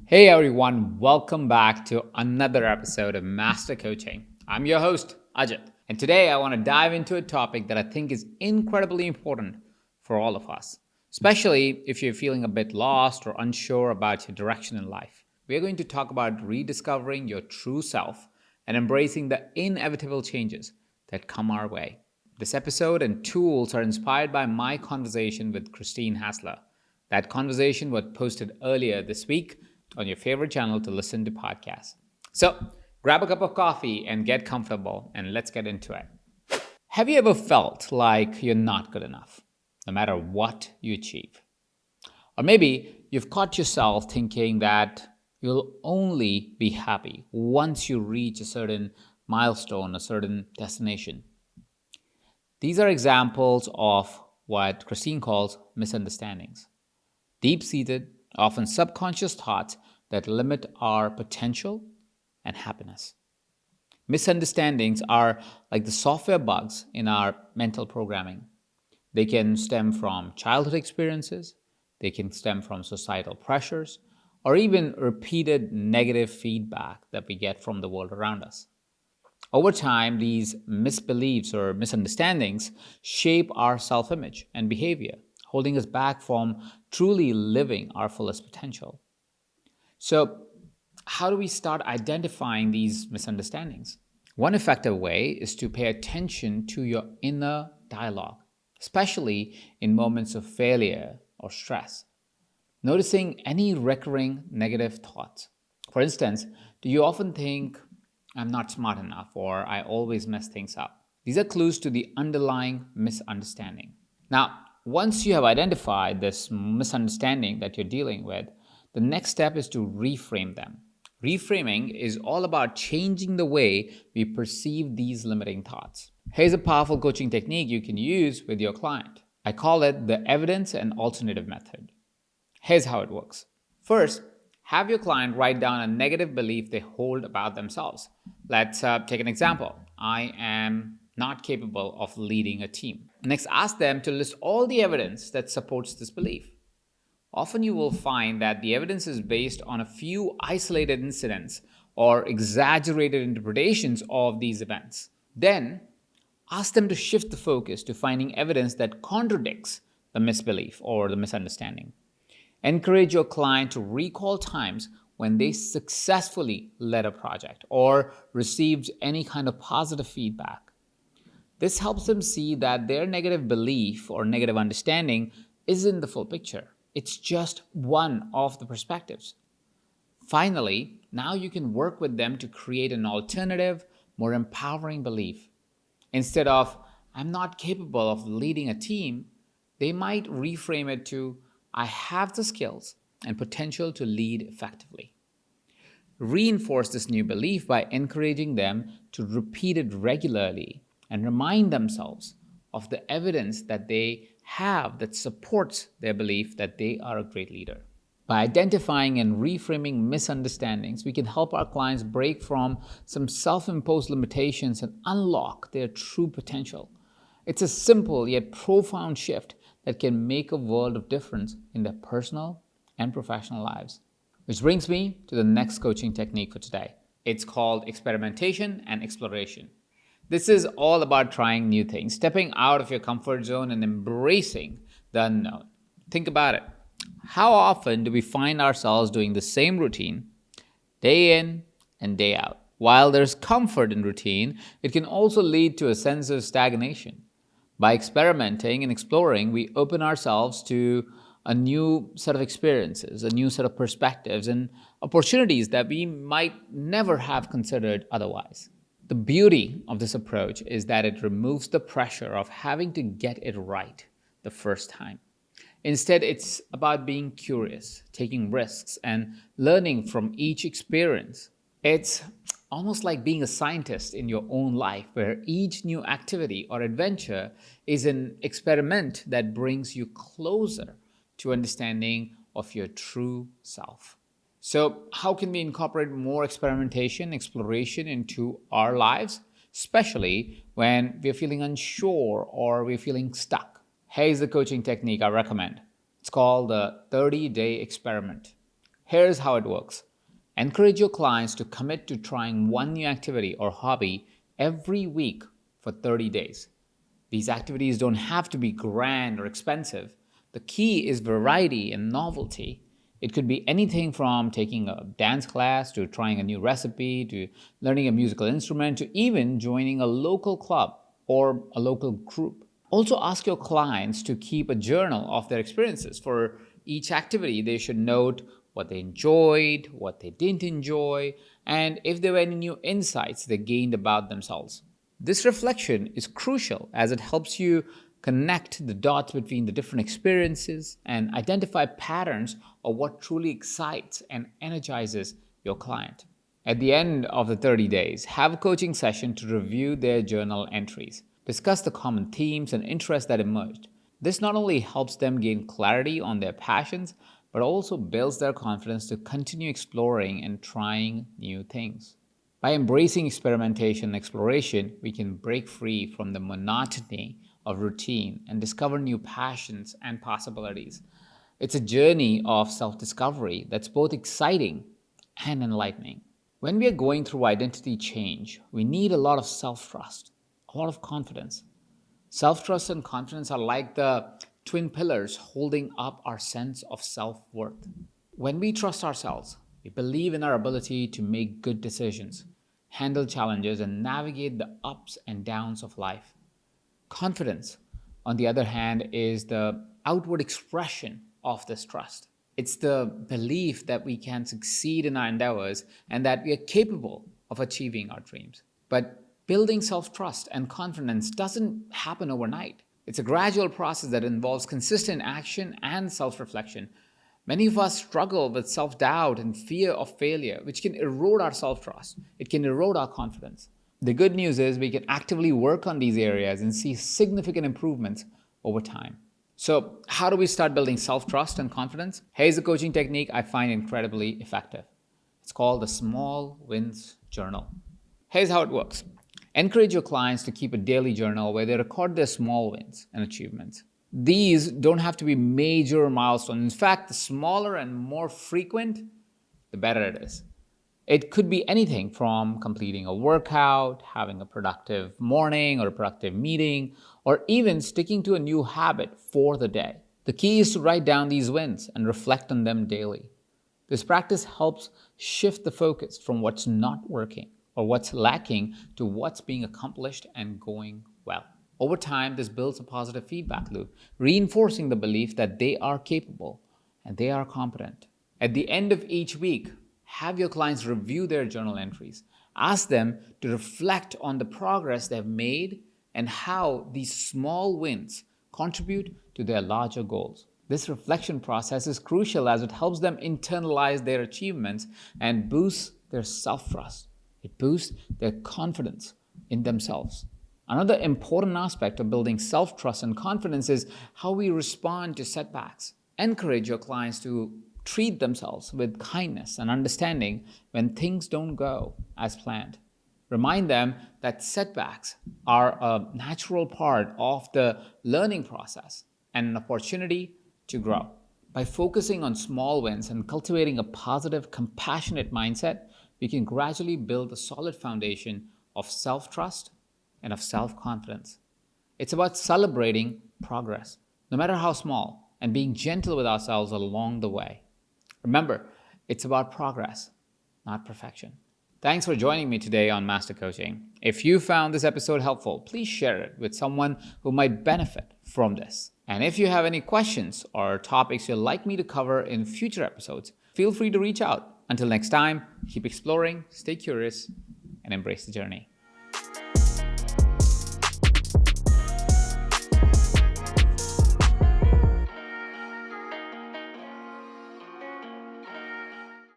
Hey everyone, welcome back to another episode of Master Coaching. I'm your host, Ajit, and today I want to dive into a topic that I think is incredibly important for all of us, especially if you're feeling a bit lost or unsure about your direction in life. We're going to talk about rediscovering your true self and embracing the inevitable changes that come our way. This episode and tools are inspired by my conversation with Christine Hassler. That conversation was posted earlier this week on your favorite channel to listen to podcasts. So grab a cup of coffee and get comfortable, and let's get into it. Have you ever felt like you're not good enough, no matter what you achieve? Or maybe you've caught yourself thinking that you'll only be happy once you reach a certain milestone, a certain destination. These are examples of what Christine calls misunderstandings. Deep seated, often subconscious thoughts that limit our potential and happiness. Misunderstandings are like the software bugs in our mental programming. They can stem from childhood experiences, they can stem from societal pressures, or even repeated negative feedback that we get from the world around us. Over time, these misbeliefs or misunderstandings shape our self image and behavior, holding us back from truly living our fullest potential. So, how do we start identifying these misunderstandings? One effective way is to pay attention to your inner dialogue, especially in moments of failure or stress. Noticing any recurring negative thoughts. For instance, do you often think, I'm not smart enough, or I always mess things up? These are clues to the underlying misunderstanding. Now, once you have identified this misunderstanding that you're dealing with, the next step is to reframe them. Reframing is all about changing the way we perceive these limiting thoughts. Here's a powerful coaching technique you can use with your client. I call it the evidence and alternative method. Here's how it works. First, have your client write down a negative belief they hold about themselves. Let's take an example. I am not capable of leading a team. Next, ask them to list all the evidence that supports this belief. Often you will find that the evidence is based on a few isolated incidents or exaggerated interpretations of these events. Then, ask them to shift the focus to finding evidence that contradicts the misbelief or the misunderstanding. Encourage your client to recall times when they successfully led a project or received any kind of positive feedback. This helps them see that their negative belief or negative understanding isn't the full picture. It's just one of the perspectives. Finally, now you can work with them to create an alternative, more empowering belief. Instead of, I'm not capable of leading a team, they might reframe it to, I have the skills and potential to lead effectively. Reinforce this new belief by encouraging them to repeat it regularly and remind themselves of the evidence that they have that supports their belief that they are a great leader. By identifying and reframing misunderstandings, we can help our clients break from some self imposed limitations and unlock their true potential. It's a simple yet profound shift that can make a world of difference in their personal and professional lives. Which brings me to the next coaching technique for today. It's called experimentation and exploration. This is all about trying new things, stepping out of your comfort zone and embracing the unknown. Think about it. How often do we find ourselves doing the same routine day in and day out? While there's comfort in routine, it can also lead to a sense of stagnation. By experimenting and exploring, we open ourselves to a new set of experiences, a new set of perspectives, and opportunities that we might never have considered otherwise. The beauty of this approach is that it removes the pressure of having to get it right the first time. Instead, it's about being curious, taking risks, and learning from each experience. It's almost like being a scientist in your own life, where each new activity or adventure is an experiment that brings you closer to understanding of your true self. So, how can we incorporate more experimentation, exploration into our lives, especially when we're feeling unsure or we're feeling stuck? Here's the coaching technique I recommend. It's called the 30-day experiment. Here's how it works. Encourage your clients to commit to trying one new activity or hobby every week for 30 days. These activities don't have to be grand or expensive. The key is variety and novelty. It could be anything from taking a dance class to trying a new recipe to learning a musical instrument to even joining a local club or a local group. Also, ask your clients to keep a journal of their experiences. For each activity, they should note what they enjoyed, what they didn't enjoy, and if there were any new insights they gained about themselves. This reflection is crucial as it helps you connect the dots between the different experiences and identify patterns of what truly excites and energizes your client. At the end of the 30 days, have a coaching session to review their journal entries. Discuss the common themes and interests that emerged. This not only helps them gain clarity on their passions, but also builds their confidence to continue exploring and trying new things. By embracing experimentation and exploration, we can break free from the monotony of routine and discover new passions and possibilities. It's a journey of self discovery that's both exciting and enlightening. When we are going through identity change, we need a lot of self trust, a lot of confidence. Self trust and confidence are like the twin pillars holding up our sense of self worth. When we trust ourselves, we believe in our ability to make good decisions, handle challenges, and navigate the ups and downs of life. Confidence, on the other hand, is the outward expression of this trust. It's the belief that we can succeed in our endeavors and that we are capable of achieving our dreams. But building self trust and confidence doesn't happen overnight. It's a gradual process that involves consistent action and self reflection. Many of us struggle with self doubt and fear of failure, which can erode our self trust. It can erode our confidence. The good news is we can actively work on these areas and see significant improvements over time. So, how do we start building self trust and confidence? Here's a coaching technique I find incredibly effective. It's called the Small Wins Journal. Here's how it works. Encourage your clients to keep a daily journal where they record their small wins and achievements. These don't have to be major milestones. In fact, the smaller and more frequent, the better it is. It could be anything from completing a workout, having a productive morning or a productive meeting, or even sticking to a new habit for the day. The key is to write down these wins and reflect on them daily. This practice helps shift the focus from what's not working or what's lacking to what's being accomplished and going well. Over time, this builds a positive feedback loop, reinforcing the belief that they are capable and they are competent. At the end of each week, have your clients review their journal entries. Ask them to reflect on the progress they've made and how these small wins contribute to their larger goals. This reflection process is crucial as it helps them internalize their achievements and boosts their self-trust. It boosts their confidence in themselves. Another important aspect of building self-trust and confidence is how we respond to setbacks. Encourage your clients to treat themselves with kindness and understanding when things don't go as planned. Remind them that setbacks are a natural part of the learning process and an opportunity to grow. By focusing on small wins and cultivating a positive, compassionate mindset, we can gradually build a solid foundation of self-trust and of self-confidence. It's about celebrating progress, no matter how small, and being gentle with ourselves along the way. Remember, it's about progress, not perfection. Thanks for joining me today on Master Coaching. If you found this episode helpful, please share it with someone who might benefit from this. And if you have any questions or topics you'd like me to cover in future episodes, feel free to reach out. Until next time, keep exploring, stay curious, and embrace the journey.